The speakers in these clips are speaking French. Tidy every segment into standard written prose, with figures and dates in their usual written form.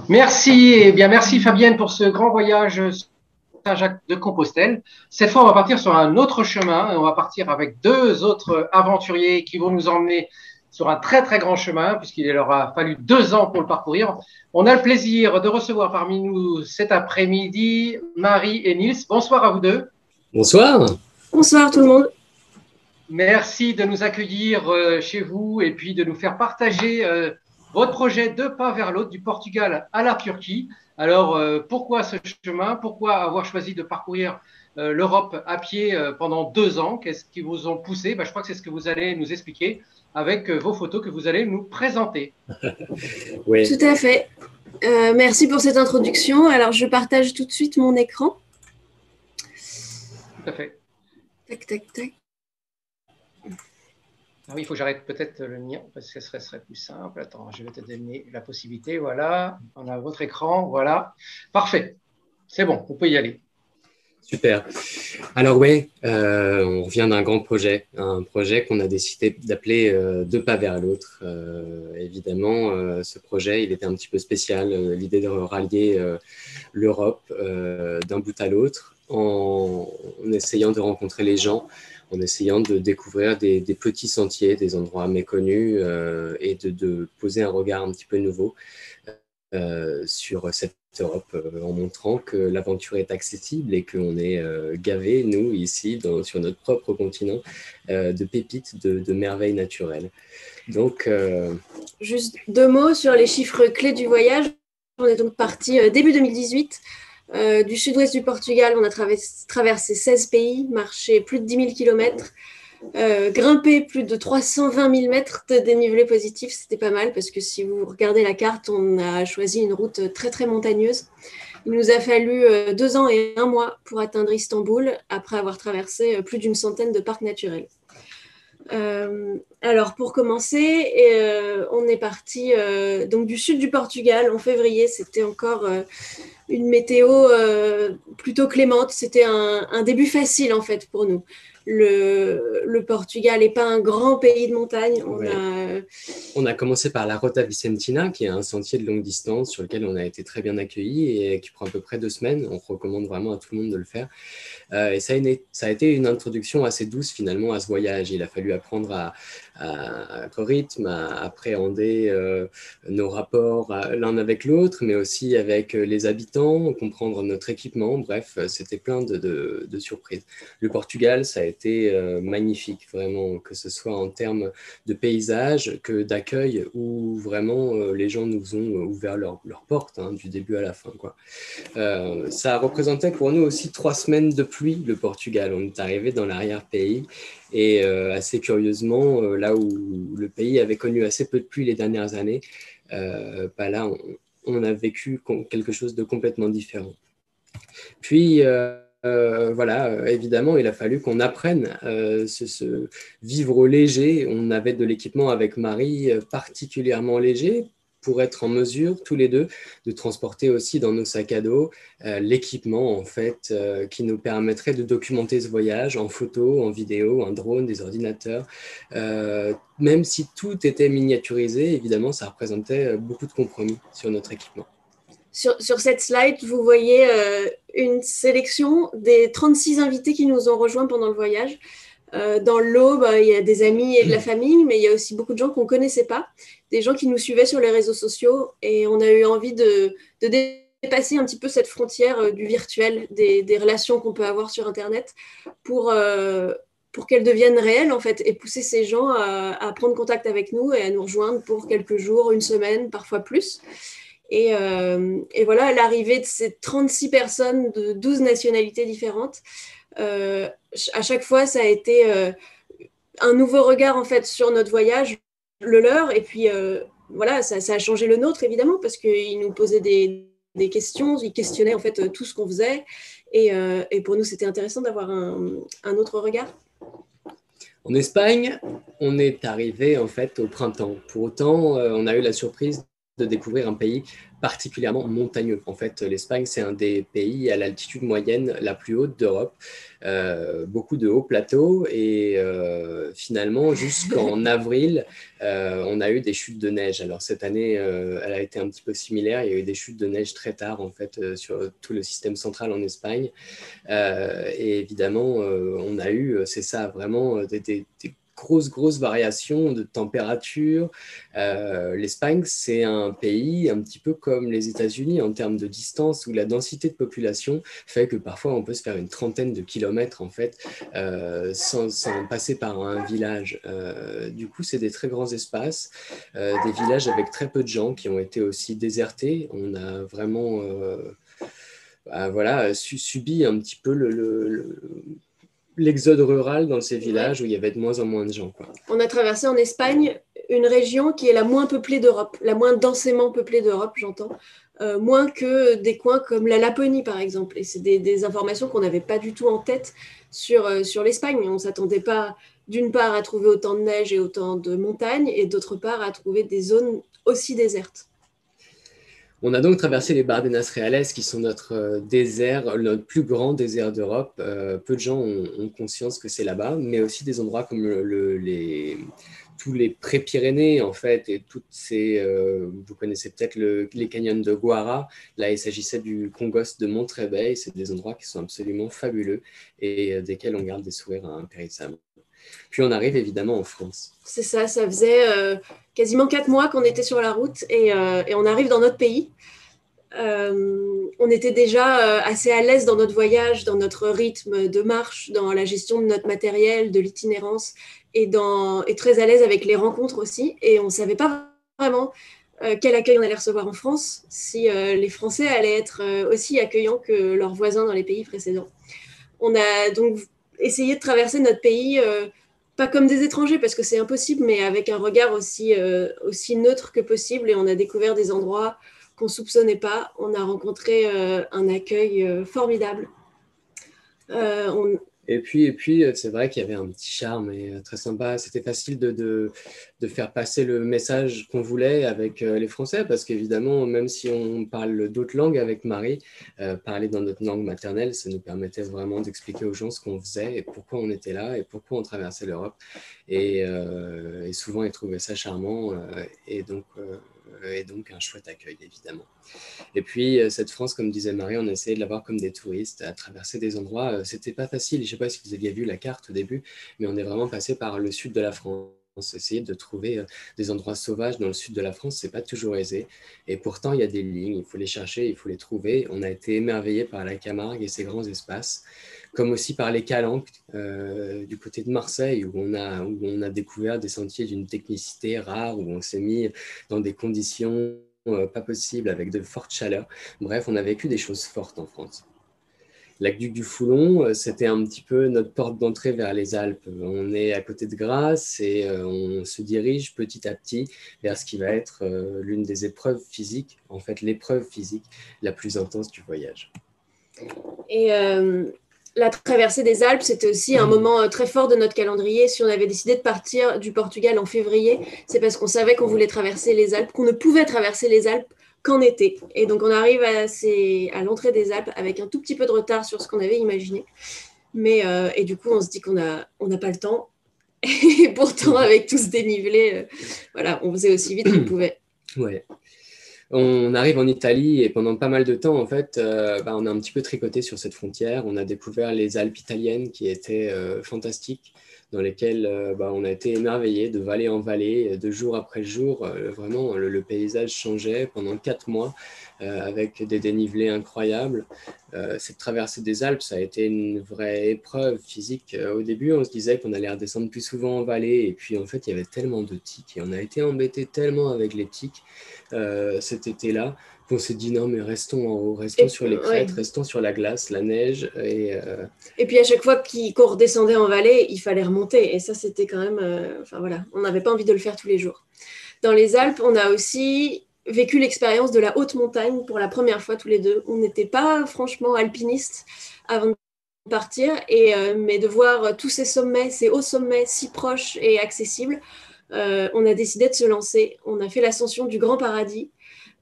Merci, et bien merci Fabienne pour ce grand voyage Saint-Jacques de Compostelle. Cette fois, on va partir sur un autre chemin. On va partir avec deux autres aventuriers qui vont nous emmener sur un très très grand chemin, puisqu'il leur a fallu 2 ans pour le parcourir. On a le plaisir de recevoir parmi nous cet après-midi Marie et Nils. Bonsoir à vous deux. Bonsoir. Bonsoir tout le monde. Merci de nous accueillir chez vous et puis de nous faire partager votre projet de pas vers l'autre, du Portugal à la Turquie. Alors, pourquoi ce chemin? Pourquoi avoir choisi de parcourir l'Europe à pied pendant 2 ans? Qu'est-ce qui vous ont poussé? Je crois que c'est ce que vous allez nous expliquer avec vos photos que vous allez nous présenter. Oui. Tout à fait. Merci pour cette introduction. Alors, je partage tout de suite mon écran. Tout à fait. Tac, tac, tac. Ah oui, il faut que j'arrête peut-être le mien parce que ce serait plus simple. Attends, je vais te donner la possibilité. Voilà, on a votre écran. Voilà, parfait. C'est bon, on peut y aller. Super. Alors oui, on revient d'un grand projet, un projet qu'on a décidé d'appeler Deux pas vers l'autre. Évidemment, ce projet, il était un petit peu spécial. L'idée de rallier l'Europe d'un bout à l'autre en essayant de rencontrer les gens, en essayant de découvrir des petits sentiers, des endroits méconnus et de poser un regard un petit peu nouveau sur cette Europe en montrant que l'aventure est accessible et qu'on est gavé, nous, ici, sur notre propre continent, de pépites, de merveilles naturelles. Donc, juste 2 mots sur les chiffres clés du voyage. On est donc parti début 2018. Du sud-ouest du Portugal, on a traversé 16 pays, marché plus de 10 000 km, grimpé plus de 320 000 mètres de dénivelé positif. C'était pas mal parce que si vous regardez la carte, on a choisi une route très très montagneuse. Il nous a fallu 2 ans et 1 mois pour atteindre Istanbul après avoir traversé plus d'une centaine de parcs naturels. Alors pour commencer, on est parti donc du sud du Portugal en février. C'était encore une météo plutôt clémente. C'était un début facile en fait pour nous. Le Portugal n'est pas un grand pays de montagne. On a commencé par la Rota Vicentina, qui est un sentier de longue distance sur lequel on a été très bien accueillis et qui prend à peu près 2 semaines. On recommande vraiment à tout le monde de le faire. Et ça a été une introduction assez douce finalement à ce voyage. Il a fallu apprendre à notre rythme, à appréhender nos rapports l'un avec l'autre, mais aussi avec les habitants, comprendre notre équipement. Bref, c'était plein de surprises. Le Portugal, ça a été magnifique, vraiment, que ce soit en termes de paysage que d'accueil, où vraiment les gens nous ont ouvert leurs portes du début à la fin, quoi. Ça représentait pour nous aussi 3 semaines de pluie, le Portugal. On est arrivé dans l'arrière-pays et assez curieusement, là où le pays avait connu assez peu de pluie les dernières années, là, on a vécu quelque chose de complètement différent. Puis, voilà, évidemment, il a fallu qu'on apprenne ce vivre léger. On avait de l'équipement avec Marie particulièrement léger pour être en mesure, tous les deux, de transporter aussi dans nos sacs à dos l'équipement en fait, qui nous permettrait de documenter ce voyage en photo, en vidéo, un drone, des ordinateurs. Même si tout était miniaturisé, évidemment, ça représentait beaucoup de compromis sur notre équipement. Sur cette slide, vous voyez une sélection des 36 invités qui nous ont rejoints pendant le voyage. Dans le lot, il y a des amis et de la famille, mais il y a aussi beaucoup de gens qu'on ne connaissait pas, des gens qui nous suivaient sur les réseaux sociaux, et on a eu envie de dépasser un petit peu cette frontière du virtuel, des relations qu'on peut avoir sur Internet, pour qu'elles deviennent réelles, en fait, et pousser ces gens à prendre contact avec nous et à nous rejoindre pour quelques jours, une semaine, parfois plus. Et voilà, l'arrivée de ces 36 personnes de 12 nationalités différentes, à chaque fois, ça a été un nouveau regard en fait sur notre voyage, le leur, et puis voilà, ça a changé le nôtre évidemment parce qu'ils nous posaient des questions, ils questionnaient en fait tout ce qu'on faisait, et pour nous c'était intéressant d'avoir un autre regard. En Espagne, on est arrivé en fait au printemps. Pour autant, on a eu la surprise de découvrir un pays particulièrement montagneux. En fait, l'Espagne, c'est un des pays à l'altitude moyenne la plus haute d'Europe. Beaucoup de hauts plateaux et finalement, jusqu'en avril, on a eu des chutes de neige. Alors cette année, elle a été un petit peu similaire. Il y a eu des chutes de neige très tard, en fait, sur tout le système central en Espagne. Et évidemment, on a eu, c'est ça, vraiment des grosses variations de température. L'Espagne, c'est un pays un petit peu comme les États-Unis en termes de distance, où la densité de population fait que parfois on peut se faire une trentaine de kilomètres en fait, sans passer par un village. Du coup, c'est des très grands espaces, des villages avec très peu de gens qui ont été aussi désertés. On a vraiment voilà, subi un petit peu l'exode rural dans ces villages où il y avait de moins en moins de gens, quoi. On a traversé en Espagne une région qui est la moins peuplée d'Europe, la moins densément peuplée d'Europe, j'entends, moins que des coins comme la Laponie, par exemple. Et c'est des informations qu'on n'avait pas du tout en tête sur l'Espagne. On ne s'attendait pas, d'une part, à trouver autant de neige et autant de montagnes, et d'autre part, à trouver des zones aussi désertes. On a donc traversé les Bardenas Reales, qui sont notre désert, notre plus grand désert d'Europe. Peu de gens ont conscience que c'est là-bas, mais aussi des endroits comme tous les pré-Pyrénées, en fait, et toutes ces, vous connaissez peut-être les canyons de Guara. Là, il s'agissait du Congost de Monterrey. C'est des endroits qui sont absolument fabuleux et desquels on garde des souvenirs impérissables. Puis on arrive évidemment en France. C'est ça, ça faisait quasiment 4 mois qu'on était sur la route et on arrive dans notre pays. On était déjà assez à l'aise dans notre voyage, dans notre rythme de marche, dans la gestion de notre matériel, de l'itinérance et très à l'aise avec les rencontres aussi. Et on ne savait pas vraiment quel accueil on allait recevoir en France, si les Français allaient être aussi accueillants que leurs voisins dans les pays précédents. On a donc essayé de traverser notre pays, pas comme des étrangers parce que c'est impossible, mais avec un regard aussi neutre que possible. Et on a découvert des endroits qu'on ne soupçonnait pas. On a rencontré un accueil formidable. Et puis c'est vrai qu'il y avait un petit charme et très sympa. C'était facile de faire passer le message qu'on voulait avec les Français, parce qu'évidemment, même si on parle d'autres langues avec Marie, parler dans notre langue maternelle, ça nous permettait vraiment d'expliquer aux gens ce qu'on faisait et pourquoi on était là et pourquoi on traversait l'Europe. Et souvent, ils trouvaient ça charmant et donc un chouette accueil, évidemment. Et puis, cette France, comme disait Marie, on a essayé de la voir comme des touristes, à traverser des endroits. C'était pas facile. Je ne sais pas si vous aviez vu la carte au début, mais on est vraiment passé par le sud de la France. Essayer de trouver des endroits sauvages dans le sud de la France, c'est pas toujours aisé. Et pourtant, il y a des lignes, il faut les chercher, il faut les trouver. On a été émerveillés par la Camargue et ses grands espaces, comme aussi par les Calanques du côté de Marseille, où on a découvert des sentiers d'une technicité rare, où on s'est mis dans des conditions pas possibles, avec de fortes chaleurs. Bref, on a vécu des choses fortes en France. L'aqueduc du Foulon, c'était un petit peu notre porte d'entrée vers les Alpes. On est à côté de Grasse et on se dirige petit à petit vers ce qui va être l'une des épreuves physiques, en fait l'épreuve physique la plus intense du voyage. Et la traversée des Alpes, c'était aussi un moment très fort de notre calendrier. Si on avait décidé de partir du Portugal en février, c'est parce qu'on savait qu'on voulait traverser les Alpes, qu'on ne pouvait traverser les Alpes qu'en été. Et donc, on arrive à l'entrée des Alpes avec un tout petit peu de retard sur ce qu'on avait imaginé. Et du coup, on se dit qu'on n'a pas le temps. Et pourtant, avec tout ce dénivelé, voilà, on faisait aussi vite qu'on pouvait. Ouais. On arrive en Italie et pendant pas mal de temps, en fait, on a un petit peu tricoté sur cette frontière. On a découvert les Alpes italiennes qui étaient fantastiques, dans lesquelles on a été émerveillés de vallée en vallée, de jour après jour. Vraiment, le paysage changeait pendant 4 mois avec des dénivelés incroyables. Cette traversée des Alpes, ça a été une vraie épreuve physique. Au début, on se disait qu'on allait redescendre plus souvent en vallée et puis en fait, il y avait tellement de tiques et on a été embêtés tellement avec les tiques cet été-là qu'on s'est dit non mais restons en haut, restons sur les crêtes, restons sur la glace, la neige. Et puis à chaque fois qu'on redescendait en vallée, il fallait remonter et ça c'était quand même, on n'avait pas envie de le faire tous les jours. Dans les Alpes, on a aussi vécu l'expérience de la haute montagne pour la première fois tous les deux. On n'était pas franchement alpinistes avant de partir, mais de voir tous ces sommets, ces hauts sommets si proches et accessibles, on a décidé de se lancer. On a fait l'ascension du Grand Paradis.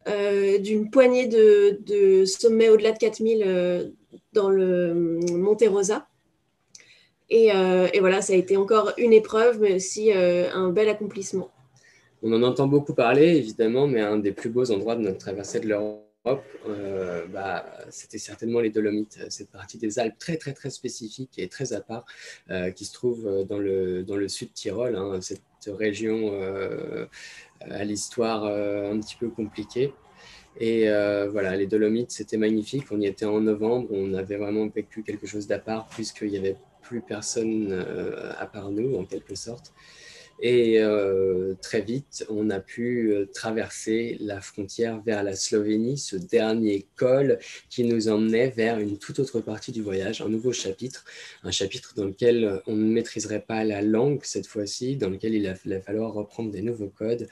d'une poignée de sommets au-delà de 4000 dans le Monte Rosa. Et voilà, ça a été encore une épreuve, mais aussi un bel accomplissement. On en entend beaucoup parler, évidemment, mais un des plus beaux endroits de notre traversée de l'Europe, c'était certainement les Dolomites, cette partie des Alpes très, très, très spécifique et très à part, qui se trouve dans le sud Tyrol, hein, cette région à l'histoire un petit peu compliquée. Et voilà, les Dolomites, c'était magnifique. On y était en novembre, on avait vraiment vécu quelque chose d'à part, puisqu'il n'y avait plus personne à part nous, en quelque sorte. Et très vite, on a pu traverser la frontière vers la Slovénie, ce dernier col qui nous emmenait vers une toute autre partie du voyage, un nouveau chapitre, un chapitre dans lequel on ne maîtriserait pas la langue cette fois-ci, dans lequel il allait falloir reprendre des nouveaux codes,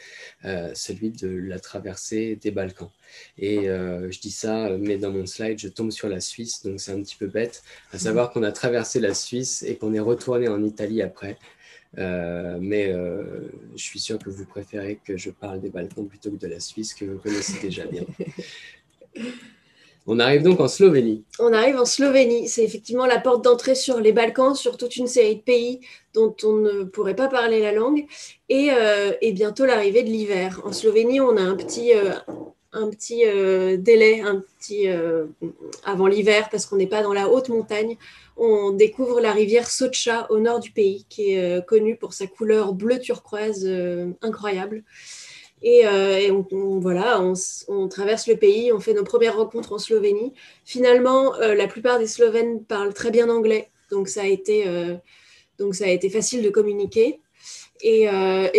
celui de la traversée des Balkans. Et je dis ça, mais dans mon slide, je tombe sur la Suisse, donc c'est un petit peu bête, à savoir qu'on a traversé la Suisse et qu'on est retourné en Italie après. Mais je suis sûr que vous préférez que je parle des Balkans plutôt que de la Suisse, que vous connaissez déjà bien. On arrive donc en Slovénie. On arrive en Slovénie. C'est effectivement la porte d'entrée sur les Balkans, sur toute une série de pays dont on ne pourrait pas parler la langue. Et bientôt l'arrivée de l'hiver. En Slovénie, on a un petit délai avant l'hiver parce qu'on n'est pas dans la haute montagne. On découvre la rivière Socha au nord du pays qui est connue pour sa couleur bleu turquoise incroyable. Et on traverse le pays, on fait nos premières rencontres en Slovénie. Finalement, la plupart des Slovènes parlent très bien anglais, donc ça a été facile de communiquer. Et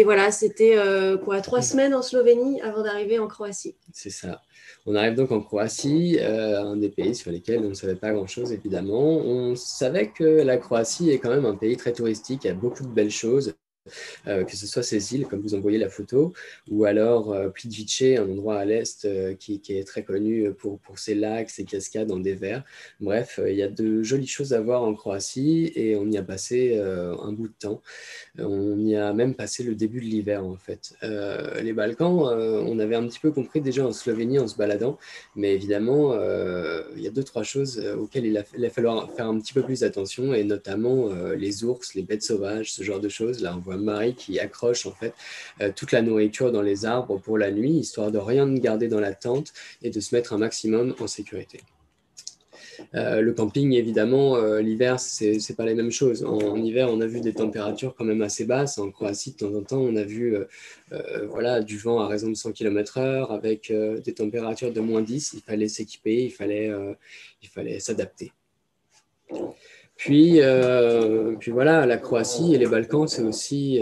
voilà, c'était 3 semaines en Slovénie avant d'arriver en Croatie. C'est ça. On arrive donc en Croatie, un des pays sur lesquels on ne savait pas grand-chose, évidemment. On savait que la Croatie est quand même un pays très touristique, il y a beaucoup de belles choses. Que ce soit ces îles, comme vous en voyez la photo, ou alors Plitvice, un endroit à l'est qui est très connu pour ses lacs, ses cascades en dévers. Bref, il y a de jolies choses à voir en Croatie et on y a passé un bout de temps. On y a même passé le début de l'hiver, en fait. Les Balkans, on avait un petit peu compris déjà en Slovénie en se baladant, mais évidemment, il y a 2-3 choses auxquelles il a fallu faire un petit peu plus attention, et notamment les ours, les bêtes sauvages, ce genre de choses. Là, on voit Marie qui accroche en fait toute la nourriture dans les arbres pour la nuit, histoire de rien garder dans la tente et de se mettre un maximum en sécurité. Le camping, évidemment, l'hiver, c'est pas les mêmes choses. En hiver, on a vu des températures quand même assez basses. En Croatie, de temps en temps, on a vu du vent à raison de 100 km/h avec des températures de -10. Il fallait s'équiper, il fallait s'adapter. Puis voilà, la Croatie et les Balkans, c'est aussi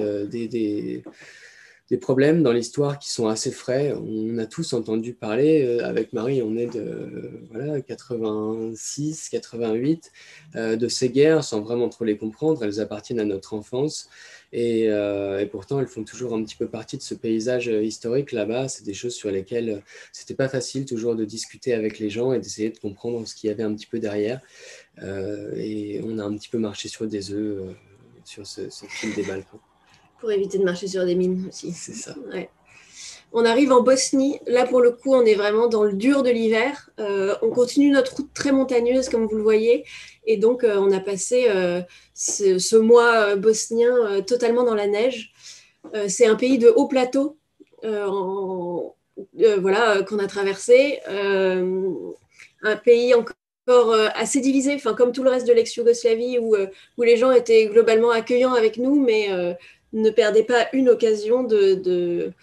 des problèmes dans l'histoire qui sont assez frais. On a tous entendu parler, avec Marie, on est de 86, 88, de ces guerres sans vraiment trop les comprendre. Elles appartiennent à notre enfance et pourtant elles font toujours un petit peu partie de ce paysage historique là-bas. C'est des choses sur lesquelles c'était pas facile toujours de discuter avec les gens et d'essayer de comprendre ce qu'il y avait un petit peu derrière. Et on a un petit peu marché sur des œufs sur ce fil des Balkans. Pour éviter de marcher sur des mines aussi. C'est ça. Ouais. On arrive en Bosnie. Là, pour le coup, on est vraiment dans le dur de l'hiver. On continue notre route très montagneuse, comme vous le voyez. Et donc, on a passé ce mois bosnien totalement dans la neige. C'est un pays de haut plateau qu'on a traversé. Un pays encore assez divisé, comme tout le reste de l'ex-Yougoslavie, où les gens étaient globalement accueillants avec nous, mais ne perdaient pas une occasion de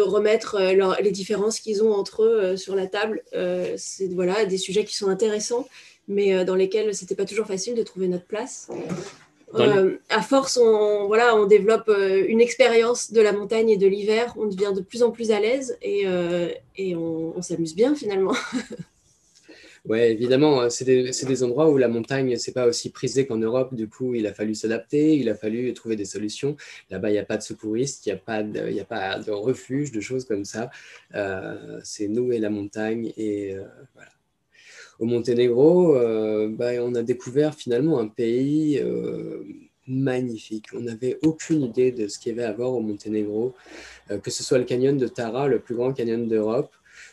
remettre les différences qu'ils ont entre eux sur la table. C'est des sujets qui sont intéressants, mais dans lesquels c'était pas toujours facile de trouver notre place. À force, on développe une expérience de la montagne et de l'hiver. On devient de plus en plus à l'aise et on s'amuse bien finalement. Oui, évidemment, c'est des endroits où la montagne, c'est pas aussi prisé qu'en Europe. Du coup, il a fallu s'adapter, il a fallu trouver des solutions. Là-bas, il n'y a pas de secouristes, il n'y a pas de refuge, de choses comme ça. C'est nous et la montagne. Et voilà. Au Monténégro, on a découvert finalement un pays magnifique. On n'avait aucune idée de ce qu'il y avait à voir au Monténégro, que ce soit le canyon de Tara, le plus grand canyon d'Europe,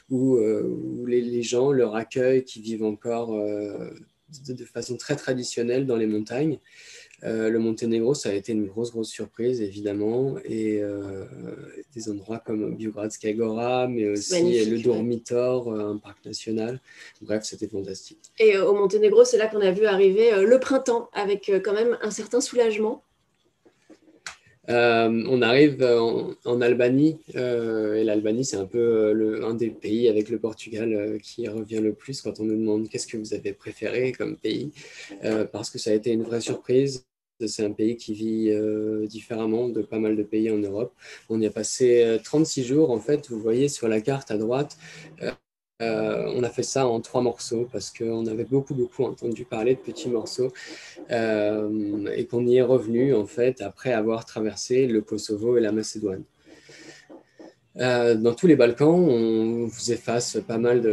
où les gens, leur accueil, qui vivent encore de façon très traditionnelle dans les montagnes. Le Monténégro, ça a été une grosse surprise, évidemment, et des endroits comme Biogradska Gora, mais aussi le Dormitor, un parc national. Bref, c'était fantastique. Et au Monténégro, c'est là qu'on a vu arriver le printemps, avec quand même un certain soulagement. On arrive en Albanie, et l'Albanie, c'est un peu un des pays avec le Portugal qui revient le plus quand on nous demande qu'est-ce que vous avez préféré comme pays, parce que ça a été une vraie surprise. C'est un pays qui vit différemment de pas mal de pays en Europe. On y a passé 36 jours, en fait, vous voyez sur la carte à droite. On a fait ça en 3 morceaux parce qu'on avait beaucoup entendu parler de petits morceaux et qu'on y est revenu en fait après avoir traversé le Kosovo et la Macédoine. Dans tous les Balkans, on faisait face pas mal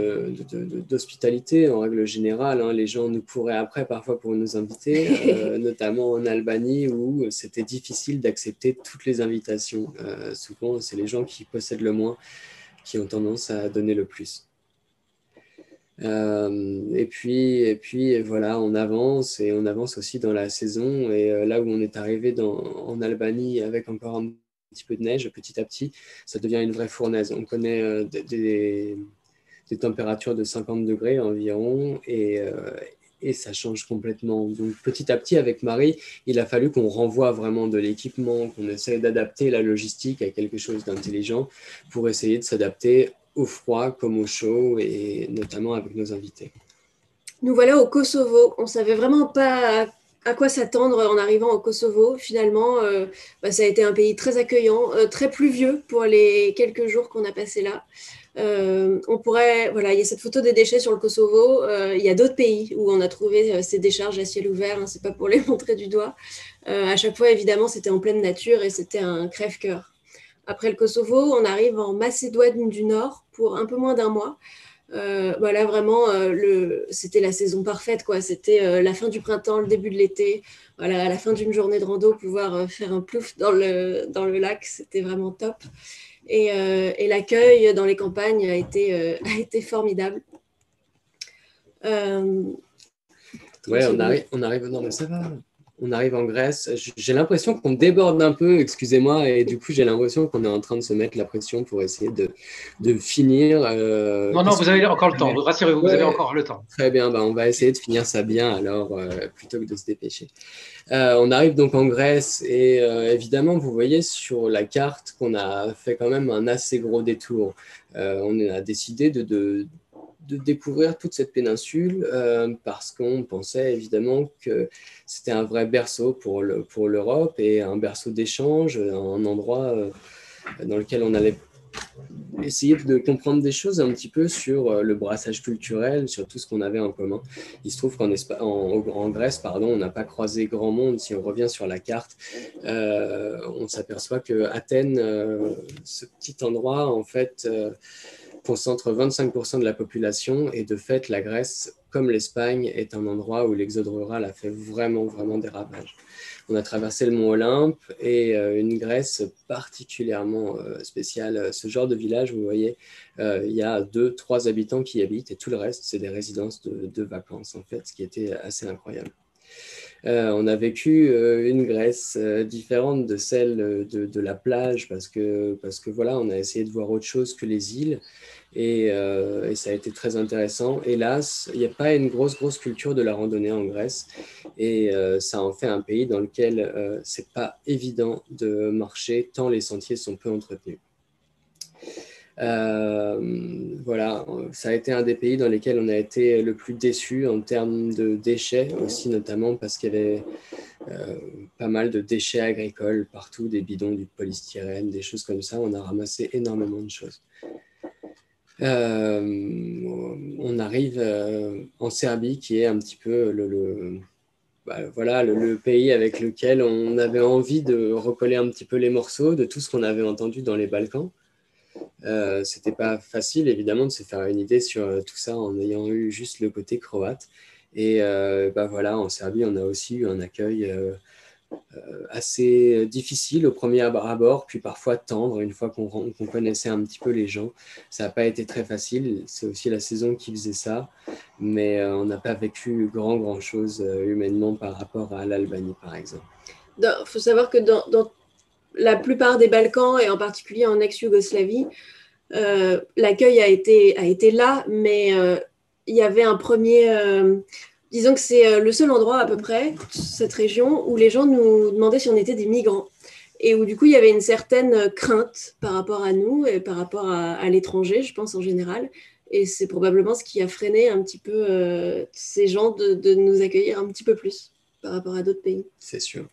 d'hospitalité en règle générale. Les gens nous couraient après parfois pour nous inviter, notamment en Albanie où c'était difficile d'accepter toutes les invitations. Souvent, c'est les gens qui possèdent le moins qui ont tendance à donner le plus. Et puis voilà, on avance aussi dans la saison. Et là où on est arrivé en Albanie avec encore un petit peu de neige, petit à petit, ça devient une vraie fournaise. On connaît des températures de 50 degrés environ et ça change complètement. Donc petit à petit, avec Marie, il a fallu qu'on renvoie vraiment de l'équipement, qu'on essaie d'adapter la logistique à quelque chose d'intelligent pour essayer de s'adapter au froid comme au chaud et notamment avec nos invités. Nous voilà au Kosovo. On ne savait vraiment pas à quoi s'attendre en arrivant au Kosovo. Finalement, ça a été un pays très accueillant, très pluvieux pour les quelques jours qu'on a passés là. Il y a cette photo des déchets sur le Kosovo. Il y a d'autres pays où on a trouvé ces décharges à ciel ouvert. C'est pas pour les montrer du doigt. À chaque fois, évidemment, c'était en pleine nature et c'était un crève-cœur. Après le Kosovo, on arrive en Macédoine du Nord pour un peu moins d'1 mois. Là, vraiment, c'était la saison parfaite, quoi. C'était la fin du printemps, le début de l'été. Voilà, à la fin d'une journée de rando, pouvoir faire un plouf dans le lac, c'était vraiment top. Et l'accueil dans les campagnes a été formidable. Ouais, on arrive. Non, mais ça va. On arrive en Grèce. J'ai l'impression qu'on déborde un peu, excusez-moi, et du coup, j'ai l'impression qu'on est en train de se mettre la pression pour essayer de finir. Non, vous avez encore le temps. Rassurez-vous, vous avez encore le temps. Très bien, on va essayer de finir ça bien alors, plutôt que de se dépêcher. On arrive donc en Grèce et évidemment, vous voyez sur la carte qu'on a fait quand même un assez gros détour. On a décidé de découvrir toute cette péninsule parce qu'on pensait évidemment que c'était un vrai berceau pour l'Europe et un berceau d'échange, un endroit dans lequel on allait essayer de comprendre des choses un petit peu sur le brassage culturel, sur tout ce qu'on avait en commun. Il se trouve en Grèce, on n'a pas croisé grand monde. Si on revient sur la carte, on s'aperçoit que Athènes, ce petit endroit, en fait, concentre 25% de la population et de fait, la Grèce, comme l'Espagne, est un endroit où l'exode rural a fait vraiment des ravages. On a traversé le mont Olympe et une Grèce particulièrement spéciale. Ce genre de village, vous voyez, il y a 2-3 habitants qui y habitent et tout le reste, c'est des résidences de vacances, en fait, ce qui était assez incroyable. On a vécu une Grèce différente de celle de la plage parce que voilà, on a essayé de voir autre chose que les îles et ça a été très intéressant. Hélas, il n'y a pas une grosse culture de la randonnée en Grèce et ça en fait un pays dans lequel c'est pas évident de marcher tant les sentiers sont peu entretenus. Voilà, ça a été un des pays dans lesquels on a été le plus déçus en termes de déchets aussi, notamment parce qu'il y avait pas mal de déchets agricoles partout, des bidons, du polystyrène, des choses comme ça. On a ramassé énormément de choses. On arrive en Serbie, qui est un petit peu le pays avec lequel on avait envie de recoller un petit peu les morceaux de tout ce qu'on avait entendu dans les Balkans. C'était pas facile évidemment de se faire une idée sur tout ça en ayant eu juste le côté croate et voilà, en Serbie on a aussi eu un accueil assez difficile au premier abord, puis parfois tendre une fois qu'on connaissait un petit peu les gens. Ça n'a pas été très facile, c'est aussi la saison qui faisait ça, mais on n'a pas vécu grand chose humainement par rapport à l'Albanie, par exemple. Il faut savoir que dans la plupart des Balkans, et en particulier en ex-Yougoslavie, l'accueil a été là, mais il y avait un premier... disons que c'est le seul endroit à peu près, cette région, où les gens nous demandaient si on était des migrants. Et où du coup, il y avait une certaine crainte par rapport à nous et par rapport à l'étranger, je pense en général. Et c'est probablement ce qui a freiné un petit peu ces gens de nous accueillir un petit peu plus par rapport à d'autres pays. C'est sûr.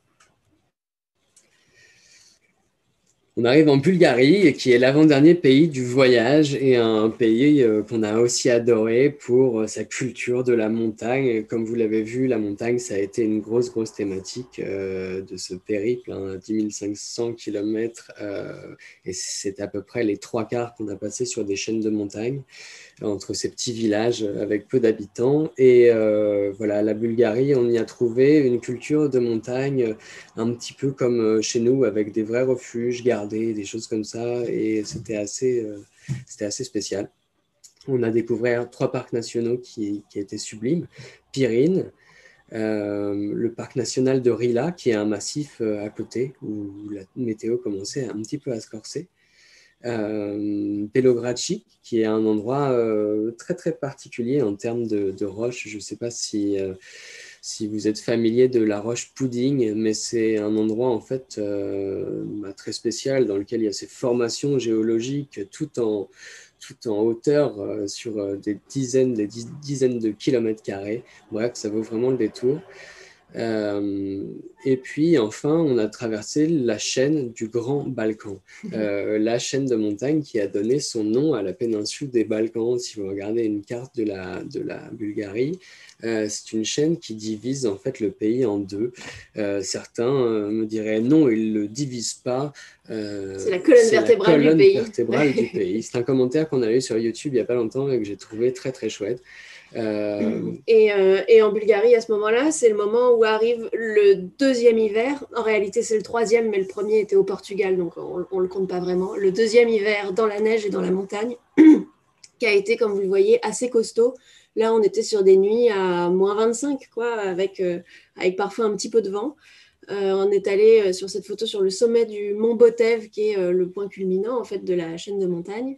On arrive en Bulgarie, qui est l'avant-dernier pays du voyage et un pays qu'on a aussi adoré pour sa culture de la montagne. Comme vous l'avez vu, la montagne, ça a été une grosse thématique de ce périple, 10 500 km. Et c'est à peu près les 3/4 qu'on a passé sur des chaînes de montagne, entre ces petits villages avec peu d'habitants. Et voilà, la Bulgarie, on y a trouvé une culture de montagne un petit peu comme chez nous, avec des vrais refuges gardés, des choses comme ça. Et c'était assez spécial. On a découvert 3 parcs nationaux qui étaient sublimes. Pirine, le parc national de Rila, qui est un massif à côté, où la météo commençait un petit peu à se corser. Belograci, qui est un endroit très particulier en termes de roches. Je ne sais pas si vous êtes familier de la roche Pudding, mais c'est un endroit en fait très spécial dans lequel il y a ces formations géologiques tout en hauteur sur des dizaines de kilomètres carrés. Bref, ça vaut vraiment le détour. Et puis enfin, on a traversé la chaîne du Grand Balkan, la chaîne de montagne qui a donné son nom à la péninsule des Balkans. Si vous regardez une carte de la Bulgarie, c'est une chaîne qui divise en fait le pays en deux. Certains me diraient non, ils ne le divisent pas. C'est la colonne vertébrale du pays. C'est un commentaire qu'on a eu sur YouTube il n'y a pas longtemps et que j'ai trouvé très chouette. Et en Bulgarie, à ce moment-là, c'est le moment où arrive le deuxième hiver. En réalité, c'est le troisième, mais le premier était au Portugal, donc on ne le compte pas vraiment. Le deuxième hiver dans la neige et dans la montagne, qui a été, comme vous le voyez, assez costaud. Là, on était sur des nuits à moins 25, quoi, avec parfois un petit peu de vent. On est allé sur cette photo sur le sommet du mont Botev, qui est le point culminant en fait, de la chaîne de montagne.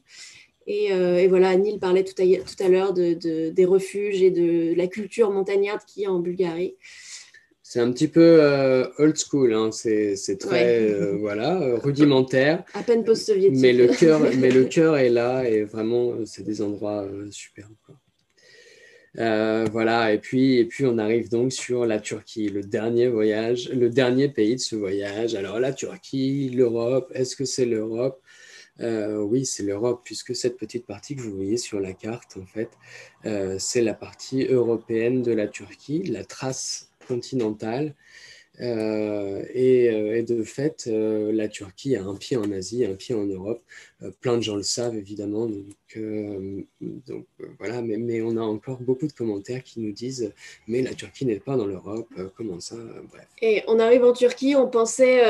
Et voilà, Neil parlait tout à l'heure des refuges et de la culture montagnarde qu'il y a en Bulgarie. C'est un petit peu old school, hein. C'est très rudimentaire. À peine post-soviétique. Mais le cœur est là et vraiment, c'est des endroits superbes, quoi. Voilà, et puis on arrive donc sur la Turquie, le dernier pays de ce voyage. Alors la Turquie, l'Europe, est-ce que c'est l'Europe ? Oui, c'est l'Europe, puisque cette petite partie que vous voyez sur la carte, en fait, c'est la partie européenne de la Turquie, la trace continentale. Et de fait, la Turquie a un pied en Asie, un pied en Europe. Plein de gens le savent, évidemment. Donc voilà, mais on a encore beaucoup de commentaires qui nous disent « Mais la Turquie n'est pas dans l'Europe, comment ça ?» Bref. Et on arrive en Turquie, on pensait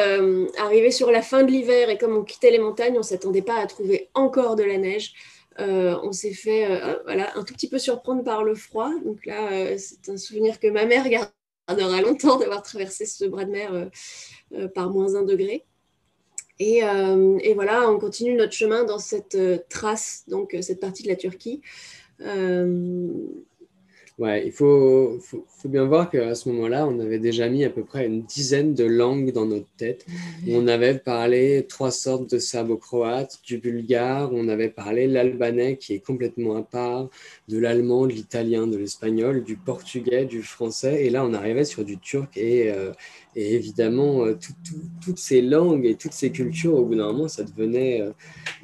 arriver sur la fin de l'hiver, et comme on quittait les montagnes, on ne s'attendait pas à trouver encore de la neige. On s'est fait un tout petit peu surprendre par le froid. Donc là, c'est un souvenir que ma mère gardera longtemps, d'avoir traversé ce bras de mer par moins 1 degré. Et voilà, on continue notre chemin dans cette trace, donc cette partie de la Turquie. Ouais, il faut bien voir qu'à ce moment-là, on avait déjà mis à peu près une dizaine de langues dans notre tête. On avait parlé 3 sortes de serbo-croate, du bulgare, on avait parlé l'albanais qui est complètement à part, de l'allemand, de l'italien, de l'espagnol, du portugais, du français. Et là, on arrivait sur du turc et évidemment, toutes ces langues et toutes ces cultures, au bout d'un moment, ça devenait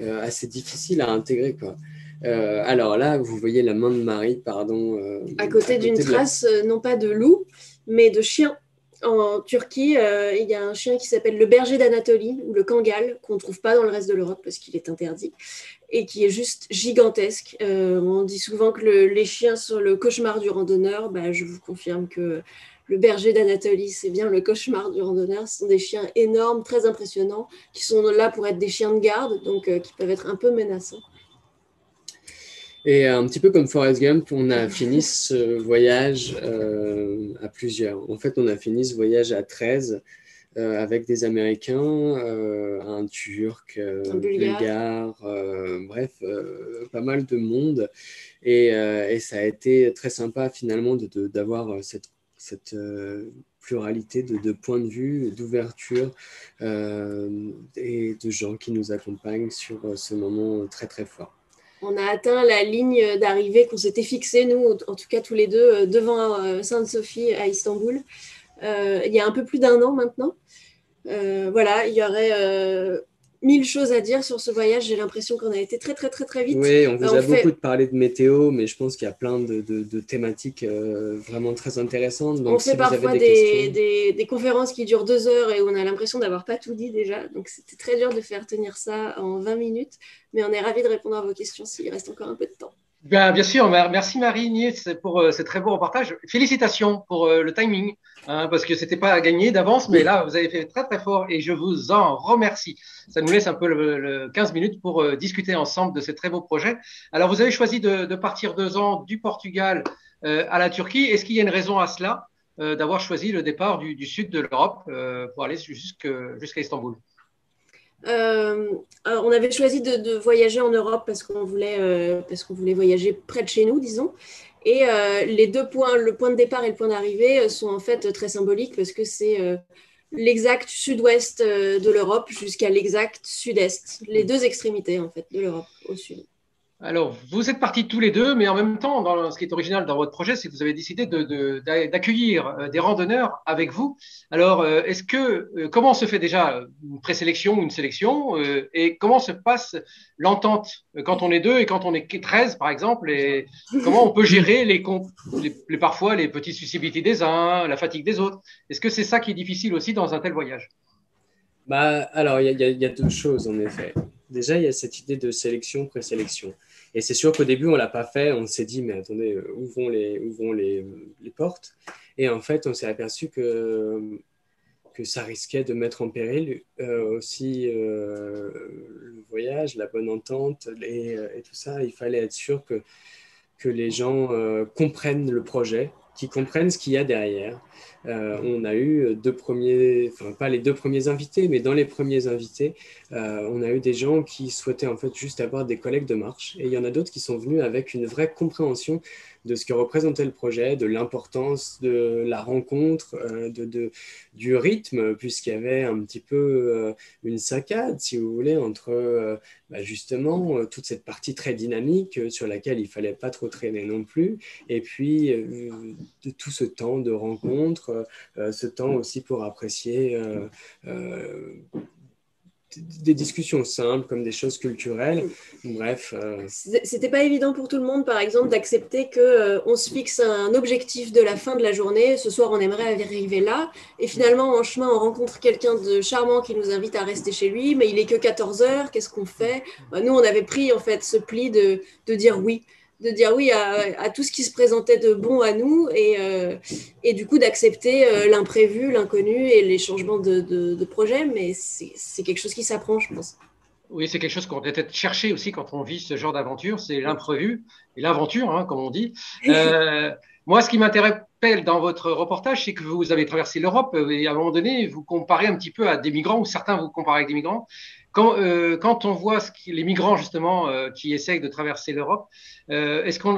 assez difficile à intégrer, quoi. Alors là, vous voyez la main de Marie, pardon. À côté d'une trace, non pas de loup, mais de chien. En Turquie, il y a un chien qui s'appelle le berger d'Anatolie, ou le kangal, qu'on ne trouve pas dans le reste de l'Europe parce qu'il est interdit, et qui est juste gigantesque. On dit souvent que les chiens sont le cauchemar du randonneur. Je vous confirme que le berger d'Anatolie, c'est bien le cauchemar du randonneur. Ce sont des chiens énormes, très impressionnants, qui sont là pour être des chiens de garde, donc qui peuvent être un peu menaçants. Et un petit peu comme Forrest Gump, on a fini ce voyage à plusieurs. En fait, on a fini ce voyage à 13 avec des Américains, un Turc, Un Bulgare, bref, pas mal de monde. Et ça a été très sympa finalement d'avoir cette pluralité de points de vue, d'ouverture et de gens qui nous accompagnent sur ce moment très très fort. On a atteint la ligne d'arrivée qu'on s'était fixée, nous, en tout cas tous les deux, devant Sainte-Sophie à Istanbul, il y a un peu plus d'1 an maintenant. Voilà, il y aurait 1000 choses à dire sur ce voyage. J'ai l'impression qu'on a été très, très, très, très vite. Oui, on vous a beaucoup parlé de météo, mais je pense qu'il y a plein de thématiques vraiment très intéressantes. Donc, on fait parfois des conférences qui durent 2 heures et où on a l'impression d'avoir pas tout dit déjà. Donc, c'était très dur de faire tenir ça en 20 minutes. Mais on est ravis de répondre à vos questions s'il reste encore un peu de temps. Bien sûr, merci Marie pour ce très beau reportage. Félicitations pour le timing, hein, parce que c'était pas gagné d'avance, mais là, vous avez fait très très fort et je vous en remercie. Ça nous laisse un peu le 15 minutes pour discuter ensemble de ces très beaux projets. Alors, vous avez choisi de partir 2 ans du Portugal à la Turquie. Est-ce qu'il y a une raison à cela, d'avoir choisi le départ du sud de l'Europe pour aller jusqu'à Istanbul? On avait choisi de voyager en Europe parce qu'on voulait voyager près de chez nous, disons. Et les 2 points, le point de départ et le point d'arrivée, sont en fait très symboliques parce que c'est l'exact sud-ouest de l'Europe jusqu'à l'exact sud-est, les 2 extrémités en fait de l'Europe au sud. Alors, vous êtes partis tous les deux, mais en même temps, ce qui est original dans votre projet, c'est que vous avez décidé d'accueillir des randonneurs avec vous. Alors, comment se fait déjà une présélection ou une sélection, et comment se passe l'entente quand on est 2 et quand on est 13, par exemple, et comment on peut gérer parfois les petites susceptibilités des uns, la fatigue des autres? Est-ce que c'est ça qui est difficile aussi dans un tel voyage? Alors, il y a 2 choses en effet. Déjà, il y a cette idée de sélection, présélection. Et c'est sûr qu'au début, on ne l'a pas fait. On s'est dit, mais attendez, où vont les portes? Et en fait, on s'est aperçu que ça risquait de mettre en péril aussi le voyage, la bonne entente et tout ça. Il fallait être sûr que les gens comprennent le projet, qu'ils comprennent ce qu'il y a derrière. On a eu 2 premiers, enfin pas les 2 premiers invités, mais dans les premiers invités, on a eu des gens qui souhaitaient en fait juste avoir des collègues de marche. Et il y en a d'autres qui sont venus avec une vraie compréhension de ce que représentait le projet, de l'importance de la rencontre, du rythme, puisqu'il y avait un petit peu une saccade, si vous voulez, entre justement toute cette partie très dynamique sur laquelle il fallait pas trop traîner non plus, et puis de tout ce temps de rencontre, ce temps aussi pour apprécier des discussions simples comme des choses culturelles. Bref. C'était pas évident pour tout le monde, par exemple, d'accepter qu'on se fixe un objectif de la fin de la journée. Ce soir, on aimerait arriver là. Et finalement, en chemin, on rencontre quelqu'un de charmant qui nous invite à rester chez lui, mais il est que 14 heures. Qu'est-ce qu'on fait? Nous, on avait pris en fait ce pli de dire oui. De dire oui à tout ce qui se présentait de bon à nous et du coup d'accepter l'imprévu, l'inconnu et les changements de projet. Mais c'est quelque chose qui s'apprend, je pense. Oui, c'est quelque chose qu'on peut peut-être chercher aussi quand on vit ce genre d'aventure, c'est l'imprévu et l'aventure, hein, comme on dit. Moi, ce qui m'interpelle dans votre reportage, c'est que vous avez traversé l'Europe et à un moment donné, vous comparez un petit peu à des migrants, ou certains vous comparent avec des migrants. Quand on voit les migrants, justement, qui essayent de traverser l'Europe, qu'est-ce qu'on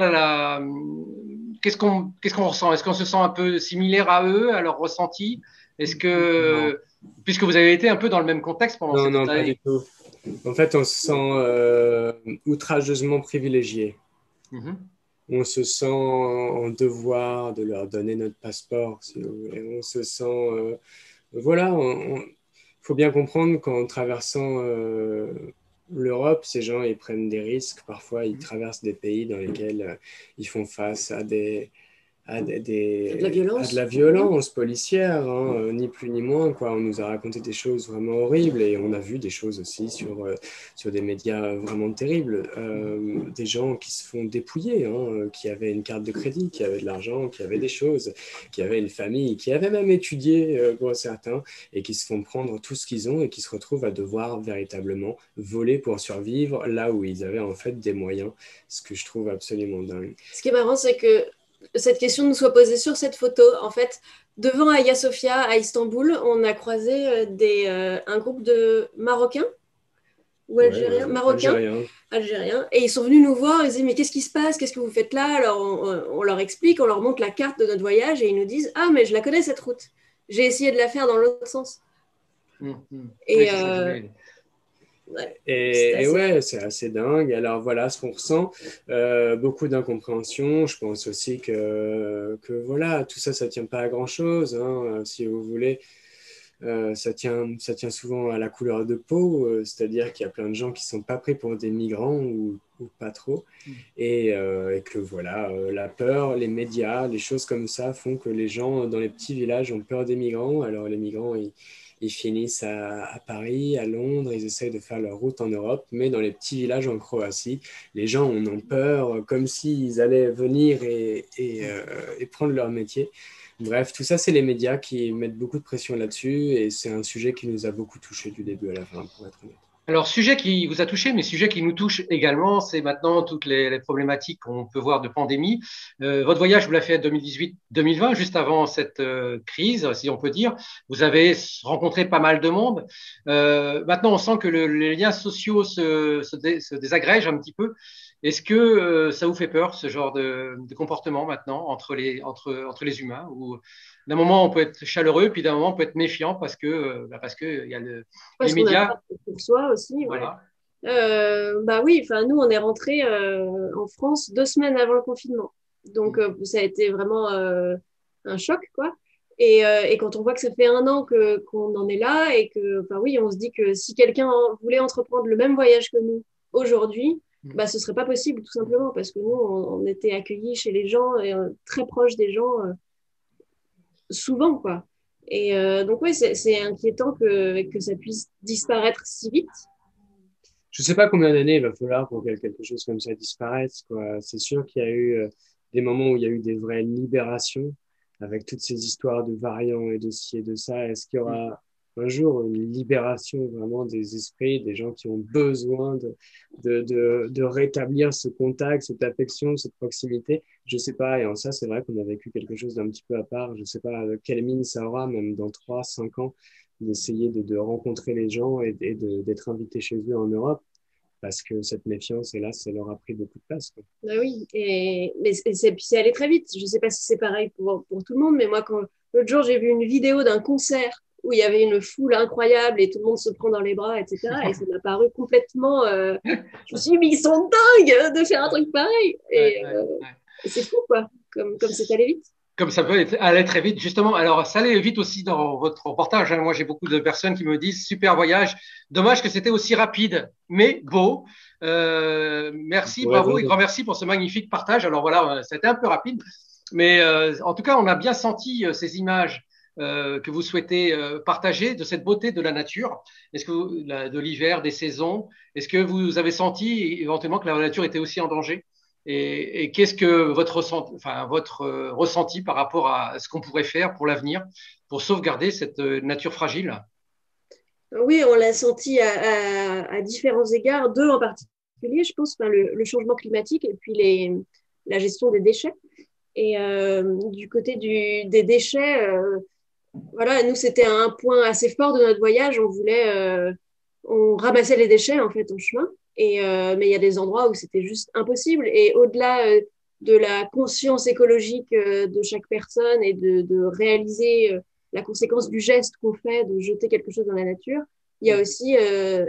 ressent? Est-ce qu'on se sent un peu similaire à eux, à leur ressenti? Puisque vous avez été un peu dans le même contexte pendant cette Non, pas année. du tout. En fait, on se sent outrageusement privilégié. Mm-hmm. On se sent en devoir de leur donner notre passeport, si vous voulez. On se sent... voilà, il faut bien comprendre qu'en traversant l'Europe, ces gens, ils prennent des risques. Parfois, ils traversent des pays dans lesquels ils font face à des à de la violence, à de la violence policière, hein, ni plus ni moins, quoi. On nous a raconté des choses vraiment horribles et on a vu des choses aussi sur des médias vraiment terribles. Des gens qui se font dépouiller, hein, qui avaient une carte de crédit, qui avaient de l'argent, qui avaient des choses, qui avaient une famille, qui avaient même étudié pour certains et qui se font prendre tout ce qu'ils ont et qui se retrouvent à devoir véritablement voler pour survivre là où ils avaient en fait des moyens, ce que je trouve absolument dingue. Ce qui est marrant, c'est que cette question nous soit posée sur cette photo. En fait, devant Hagia Sophia à Istanbul, on a croisé un groupe de Marocains ou Algériens, Marocains, Algériens, et ils sont venus nous voir. Ils disaient mais qu'est-ce qui se passe? Qu'est-ce que vous faites là? Alors on leur explique, on leur montre la carte de notre voyage et ils nous disent ah mais je la connais cette route. J'ai essayé de la faire dans l'autre sens. Et oui, et ouais, c'est assez dingue. Alors voilà ce qu'on ressent, beaucoup d'incompréhension. Je pense aussi que voilà, tout ça, ça tient pas à grand-chose, hein, si vous voulez. Ça tient souvent à la couleur de peau, c'est-à-dire qu'il y a plein de gens qui sont pas pris pour des migrants ou pas trop, et que voilà, la peur, les médias, les choses comme ça font que les gens dans les petits villages ont peur des migrants. Alors les migrants, ils finissent à Paris, à Londres, ils essayent de faire leur route en Europe, mais dans les petits villages en Croatie, les gens en ont peur, comme s'ils allaient venir et prendre leur métier. Bref, tout ça, c'est les médias qui mettent beaucoup de pression là-dessus et c'est un sujet qui nous a beaucoup touchés du début à la fin, pour être honnête. Alors, sujet qui vous a touché, mais sujet qui nous touche également, c'est maintenant toutes les problématiques qu'on peut voir de pandémie. Votre voyage, vous l'avez fait 2018-2020, juste avant cette crise, si on peut dire. Vous avez rencontré pas mal de monde. Maintenant, on sent que les liens sociaux se désagrègent un petit peu. Est-ce que ça vous fait peur, ce genre de comportement maintenant entre les humains, où d'un moment on peut être chaleureux, puis d'un moment on peut être méfiant parce que il y a les médias. Pour soi aussi, voilà. Bah oui, enfin nous on est rentré en France 2 semaines avant le confinement, donc ça a été vraiment un choc quoi. Et quand on voit que ça fait 1 an qu'on en est là et que, enfin oui, on se dit que si quelqu'un voulait entreprendre le même voyage que nous aujourd'hui, bah ce serait pas possible tout simplement parce que nous on était accueillis chez les gens et très proches des gens souvent quoi. Et donc oui, c'est inquiétant que ça puisse disparaître si vite. Je ne sais pas combien d'années il va falloir pour que quelque chose comme ça disparaisse, quoi. C'est sûr qu'il y a eu des moments où il y a eu des vraies libérations avec toutes ces histoires de variants et de ci et de ça. Est-ce qu'il y aura un jour une libération vraiment des esprits, des gens qui ont besoin de rétablir ce contact, cette affection, cette proximité? Je ne sais pas. Et en ça, c'est vrai qu'on a vécu quelque chose d'un petit peu à part. Je ne sais pas quelle mine ça aura, même dans 3, 5 ans, d'essayer de rencontrer les gens et d'être invité chez eux en Europe, parce que cette méfiance, hélas, ça leur a pris beaucoup de place, quoi. Bah oui, mais c'est allé très vite. Je ne sais pas si c'est pareil pour tout le monde, mais moi, l'autre jour, j'ai vu une vidéo d'un concert où il y avait une foule incroyable et tout le monde se prend dans les bras, etc. Et ça m'a paru complètement... je me suis dit, mais ils sont dingues de faire un truc pareil. Et c'est fou, quoi, comme c'est allé vite. Comme ça peut aller très vite, justement. Alors, ça allait vite aussi dans votre reportage. Moi, j'ai beaucoup de personnes qui me disent super voyage. Dommage que c'était aussi rapide, mais beau. Merci, bravo et grand merci pour ce magnifique partage. Alors voilà, c'était un peu rapide, mais en tout cas, on a bien senti ces images que vous souhaitez partager de cette beauté de la nature. Est-ce que de l'hiver, des saisons, est-ce que vous avez senti éventuellement que la nature était aussi en danger? Et qu'est-ce que votre ressenti par rapport à ce qu'on pourrait faire pour l'avenir pour sauvegarder cette nature fragile? Oui, on l'a senti à différents égards, deux en particulier, je pense, le changement climatique et puis la gestion des déchets. Et du côté des déchets, voilà, nous, c'était un point assez fort de notre voyage. On ramassait les déchets en fait en chemin. Mais il y a des endroits où c'était juste impossible. Et au-delà de la conscience écologique de chaque personne et de réaliser la conséquence du geste qu'on fait de jeter quelque chose dans la nature, il y a aussi,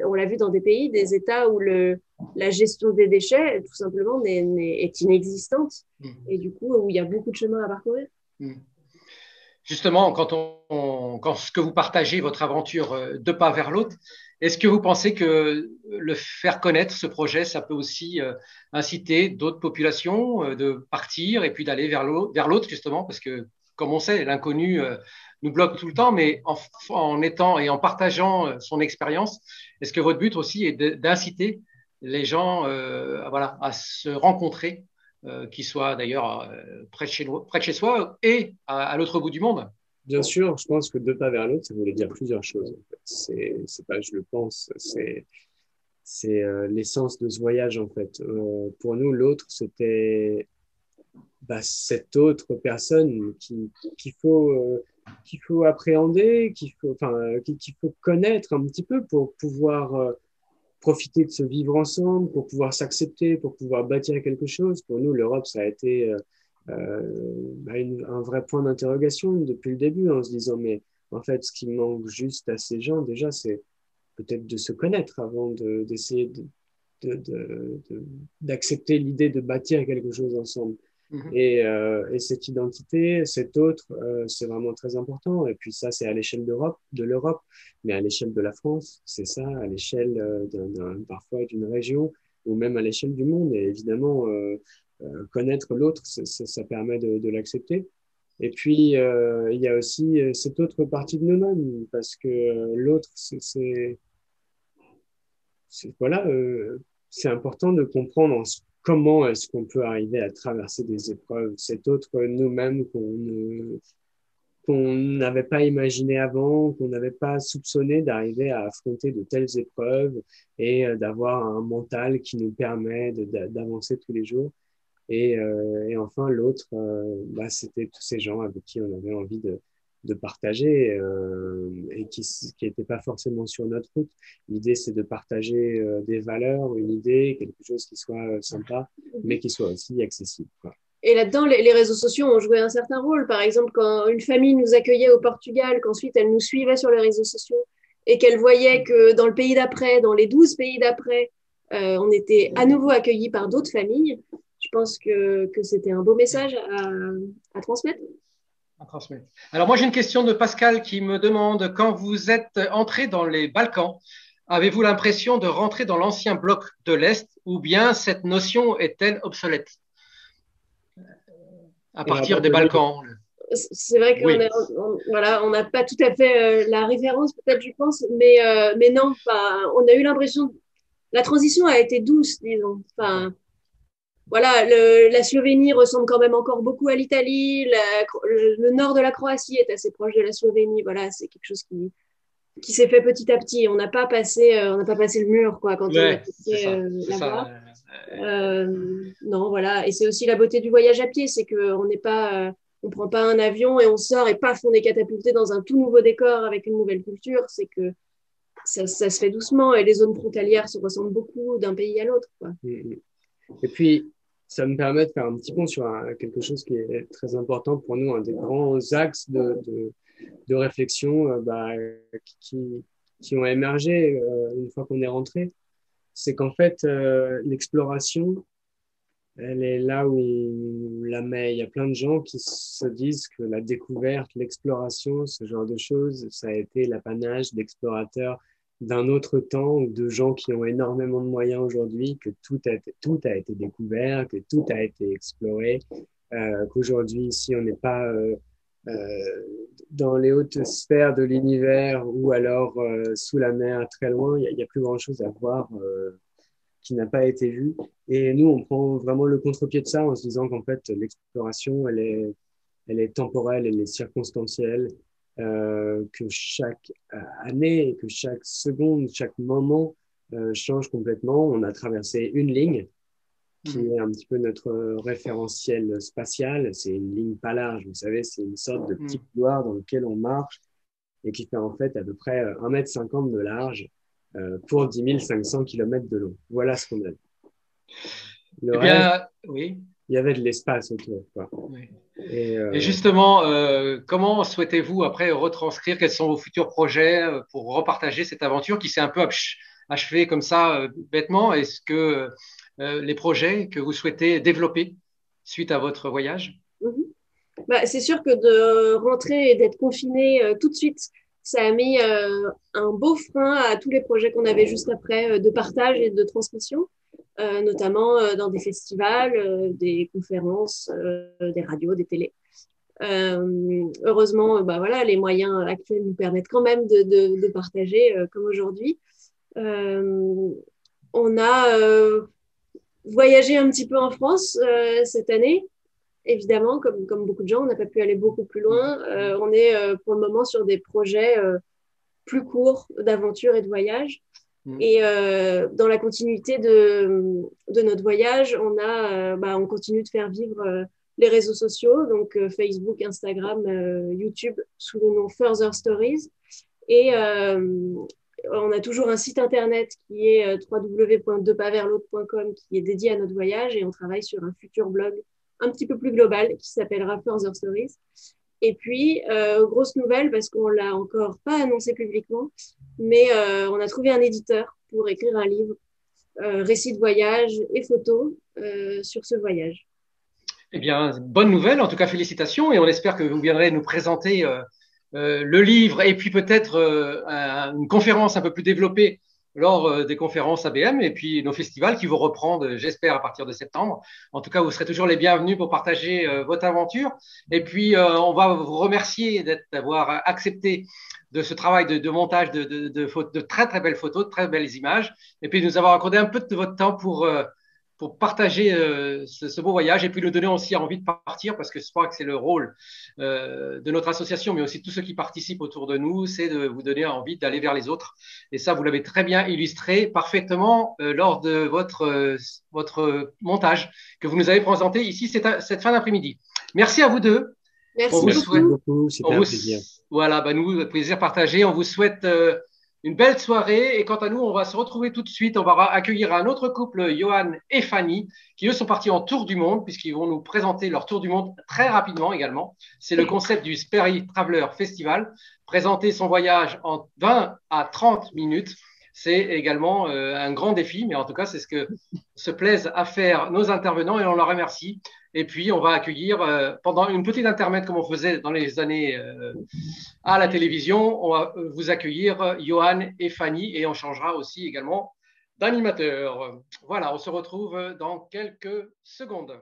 on l'a vu dans des pays, des États où la gestion des déchets, tout simplement, est inexistante. Et du coup, où il y a beaucoup de chemin à parcourir. justement, quand ce que vous partagez, votre aventure de pas vers l'autre, est-ce que vous pensez que le faire connaître, ce projet, ça peut aussi inciter d'autres populations de partir et puis d'aller vers l'autre, justement, parce que, comme on sait, l'inconnu nous bloque tout le temps, mais en étant et en partageant son expérience, est-ce que votre but aussi est d'inciter les gens voilà, à se rencontrer, qui soient d'ailleurs près de chez soi et à l'autre bout du monde? Bien sûr, je pense que deux pas vers l'autre, ça voulait dire plusieurs choses. En fait. C'est pas, je le pense, c'est l'essence de ce voyage en fait. Pour nous, l'autre, c'était cette autre personne qu'il faut appréhender, qu'il faut connaître un petit peu pour pouvoir profiter de ce vivre ensemble, pour pouvoir s'accepter, pour pouvoir bâtir quelque chose. Pour nous, l'Europe, ça a été un vrai point d'interrogation depuis le début, en se disant, mais en fait, ce qui manque juste à ces gens, déjà, c'est peut-être de se connaître avant d'essayer d'accepter l'idée de bâtir quelque chose ensemble. Et cette identité, cet autre, c'est vraiment très important. Et puis ça, c'est à l'échelle de l'Europe, mais à l'échelle de la France, c'est ça, à l'échelle parfois d'une région, ou même à l'échelle du monde. Et évidemment, connaître l'autre, ça permet de l'accepter. Et puis, il y a aussi cette autre partie de nous-mêmes, parce que l'autre, voilà, c'est important de comprendre comment est-ce qu'on peut arriver à traverser des épreuves, cet autre nous-mêmes qu'on n'avait pas imaginé avant, qu'on n'avait pas soupçonné d'arriver à affronter de telles épreuves et d'avoir un mental qui nous permet d'avancer tous les jours. Et enfin, l'autre, c'était tous ces gens avec qui on avait envie de partager et qui n'étaient pas forcément sur notre route. L'idée, c'est de partager des valeurs, une idée, quelque chose qui soit sympa, mais qui soit aussi accessible, quoi. Et là-dedans, les réseaux sociaux ont joué un certain rôle. Par exemple, quand une famille nous accueillait au Portugal, qu'ensuite elle nous suivait sur les réseaux sociaux et qu'elle voyait que dans le pays d'après, dans les 12 pays d'après, on était à nouveau accueillis par d'autres familles, je pense que c'était un beau message à transmettre. Alors moi, j'ai une question de Pascal qui me demande, quand vous êtes entré dans les Balkans, avez-vous l'impression de rentrer dans l'ancien bloc de l'Est ou bien cette notion est-elle obsolète à partir des Balkans? C'est vrai qu'on Oui. voilà, on n'a pas tout à fait la référence, peut-être, je pense, mais non, on a eu l'impression, la transition a été douce, disons. Enfin, voilà, la Slovénie ressemble quand même encore beaucoup à l'Italie. Le nord de la Croatie est assez proche de la Slovénie. Voilà, c'est quelque chose qui s'est fait petit à petit. On n'a pas passé le mur, quoi, quand on a quitté là-bas. Non, voilà. Et c'est aussi la beauté du voyage à pied, c'est qu'on n'est pas, on prend pas un avion et on sort et paf, on est catapulté dans un tout nouveau décor avec une nouvelle culture. C'est que ça se fait doucement et les zones frontalières se ressemblent beaucoup d'un pays à l'autre, quoi. Et puis, ça me permet de faire un petit pont sur quelque chose qui est très important pour nous, un des grands axes de réflexion qui ont émergé une fois qu'on est rentré. C'est qu'en fait, l'exploration, elle est là où on la met. Il y a plein de gens qui se disent que la découverte, l'exploration, ce genre de choses, ça a été l'apanage d'explorateurs d'un autre temps ou de gens qui ont énormément de moyens aujourd'hui, que tout a été découvert, que tout a été exploré, qu'aujourd'hui ici on n'est pas dans les hautes sphères de l'univers ou alors sous la mer très loin, il y a plus grand chose à voir qui n'a pas été vu. Et nous, on prend vraiment le contre-pied de ça en se disant qu'en fait l'exploration elle est temporelle, elle est circonstancielle. Que chaque année, que chaque seconde, chaque moment change complètement. On a traversé une ligne qui est un petit peu notre référentiel spatial. C'est une ligne pas large, vous savez, c'est une sorte de petit couloir dans lequel on marche et qui fait en fait à peu près 1,50 m de large pour 10 500 km de long. Voilà ce qu'on a. Le reste, oui. Il y avait de l'espace autour, quoi. Oui. Et justement, comment souhaitez-vous après retranscrire, quels sont vos futurs projets pour repartager cette aventure qui s'est un peu achevée comme ça, bêtement? Est-ce que les projets que vous souhaitez développer suite à votre voyage? C'est sûr que de rentrer et d'être confiné tout de suite, ça a mis un beau frein à tous les projets qu'on avait juste après de partage et de transmission, notamment dans des festivals, des conférences, des radios, des télés. Heureusement, voilà, les moyens actuels nous permettent quand même de partager comme aujourd'hui. On a voyagé un petit peu en France cette année. Évidemment, comme beaucoup de gens, on n'a pas pu aller beaucoup plus loin. On est pour le moment sur des projets plus courts d'aventure et de voyage. Et dans la continuité de notre voyage, on continue de faire vivre les réseaux sociaux, donc Facebook, Instagram, YouTube, sous le nom Further Stories. Et on a toujours un site internet qui est www.depaverslautre.com qui est dédié à notre voyage, et on travaille sur un futur blog un petit peu plus global qui s'appellera Further Stories. Et puis, grosse nouvelle, parce qu'on ne l'a encore pas annoncé publiquement, mais on a trouvé un éditeur pour écrire un livre, récit de voyage et photos sur ce voyage. Eh bien, bonne nouvelle, en tout cas félicitations, et on espère que vous viendrez nous présenter le livre et puis peut-être une conférence un peu plus développée lors des conférences ABM et puis nos festivals qui vont reprendre, j'espère, à partir de septembre. En tout cas, vous serez toujours les bienvenus pour partager votre aventure. Et puis, on va vous remercier d'avoir accepté de ce travail de montage de très, très belles photos, de très belles images, et puis de nous avoir accordé un peu de votre temps pour partager ce beau voyage et puis nous donner aussi envie de partir, parce que je crois que c'est le rôle de notre association, mais aussi de tous ceux qui participent autour de nous, c'est de vous donner envie d'aller vers les autres. Et ça, vous l'avez très bien illustré parfaitement lors de votre montage que vous nous avez présenté ici cette fin d'après-midi. Merci à vous deux. Merci beaucoup. C'était un plaisir. Voilà, nous, plaisir partagé. On vous souhaite une belle soirée, et quant à nous, on va se retrouver tout de suite. On va accueillir un autre couple, Johan et Fanny, qui eux sont partis en tour du monde, puisqu'ils vont nous présenter leur tour du monde très rapidement également. C'est le concept du Sperry Traveler Festival. Présenter son voyage en 20 à 30 minutes, c'est également un grand défi, mais en tout cas, c'est ce que se plaisent à faire nos intervenants, et on leur remercie. Et puis, on va accueillir, pendant une petite intermède comme on faisait dans les années à la télévision, on va vous accueillir, Johan et Fanny, et on changera aussi également d'animateur. Voilà, on se retrouve dans quelques secondes.